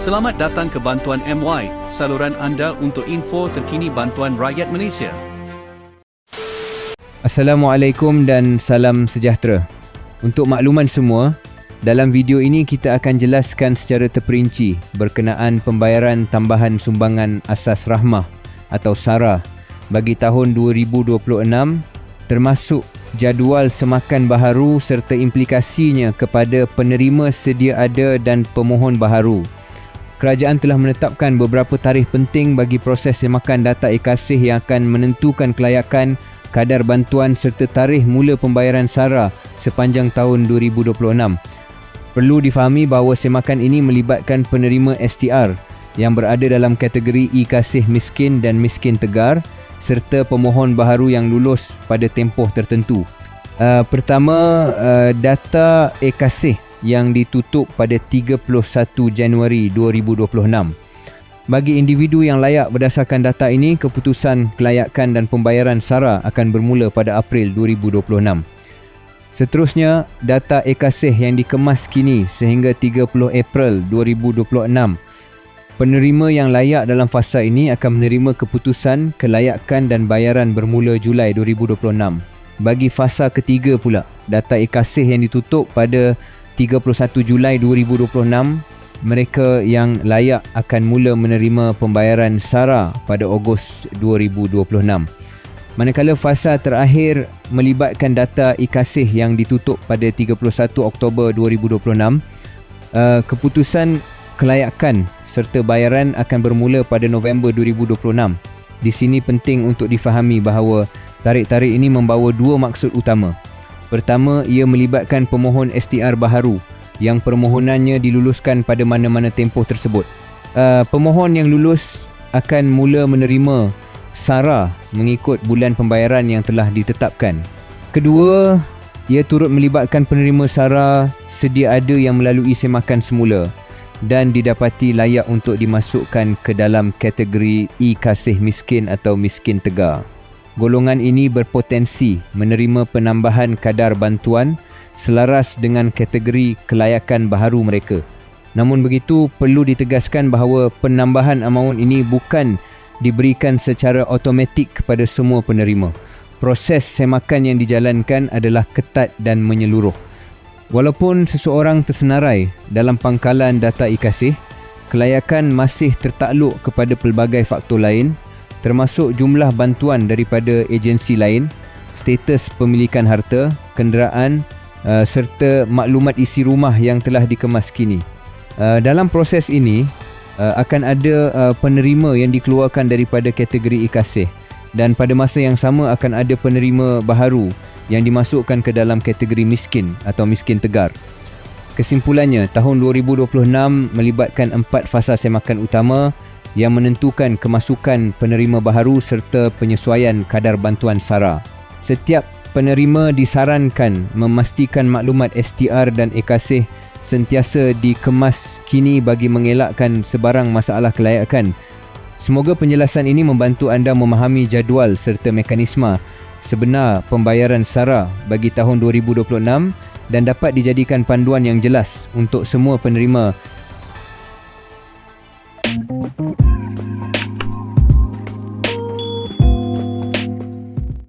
Selamat datang ke Bantuan MY, saluran anda untuk info terkini bantuan rakyat Malaysia. Assalamualaikum dan salam sejahtera. Untuk makluman semua, dalam video ini kita akan jelaskan secara terperinci berkenaan pembayaran tambahan sumbangan asas rahmah atau SARA bagi tahun 2026, termasuk jadual semakan baharu serta implikasinya kepada penerima sedia ada dan pemohon baharu. Kerajaan telah menetapkan beberapa tarikh penting bagi proses semakan data e-Kasih yang akan menentukan kelayakan, kadar bantuan serta tarikh mula pembayaran SARA sepanjang tahun 2026. Perlu difahami bahawa semakan ini melibatkan penerima STR yang berada dalam kategori e-Kasih miskin dan miskin tegar serta pemohon baharu yang lulus pada tempoh tertentu. Pertama, data e-Kasih yang ditutup pada 31 Januari 2026. Bagi individu yang layak berdasarkan data ini, keputusan kelayakan dan pembayaran SARA akan bermula pada April 2026. Seterusnya, data e-Kasih yang dikemas kini sehingga 30 April 2026. Penerima yang layak dalam fasa ini akan menerima keputusan kelayakan dan bayaran bermula Julai 2026. Bagi fasa ketiga pula, data e-Kasih yang ditutup pada 31 Julai 2026, mereka yang layak akan mula menerima pembayaran SARA pada Ogos 2026. Manakala fasa terakhir melibatkan data e-Kasih yang ditutup pada 31 Oktober 2026, keputusan kelayakan serta bayaran akan bermula pada November 2026. Di sini penting untuk difahami bahawa tarikh-tarikh ini membawa dua maksud utama. Pertama, ia melibatkan pemohon STR baharu yang permohonannya diluluskan pada mana-mana tempoh tersebut. Pemohon yang lulus akan mula menerima SARA mengikut bulan pembayaran yang telah ditetapkan. Kedua, ia turut melibatkan penerima SARA sedia ada yang melalui semakan semula dan didapati layak untuk dimasukkan ke dalam kategori e-Kasih miskin atau miskin tegar. Golongan ini berpotensi menerima penambahan kadar bantuan selaras dengan kategori kelayakan baharu mereka. Namun begitu, perlu ditegaskan bahawa penambahan amaun ini bukan diberikan secara automatik kepada semua penerima. Proses semakan yang dijalankan adalah ketat dan menyeluruh. Walaupun seseorang tersenarai dalam pangkalan data e-Kasih, kelayakan masih tertakluk kepada pelbagai faktor lain, termasuk jumlah bantuan daripada agensi lain, status pemilikan harta, kenderaan serta maklumat isi rumah yang telah dikemas kini. Dalam proses ini, akan ada penerima yang dikeluarkan daripada kategori e-Kasih dan pada masa yang sama akan ada penerima baharu yang dimasukkan ke dalam kategori miskin atau miskin tegar. Kesimpulannya, tahun 2026 melibatkan 4 fasa semakan utama yang menentukan kemasukan penerima baharu serta penyesuaian kadar bantuan SARA. Setiap penerima disarankan memastikan maklumat STR dan e-Kasih sentiasa dikemas kini bagi mengelakkan sebarang masalah kelayakan. Semoga penjelasan ini membantu anda memahami jadual serta mekanisme sebenar pembayaran SARA bagi tahun 2026 dan dapat dijadikan panduan yang jelas untuk semua penerima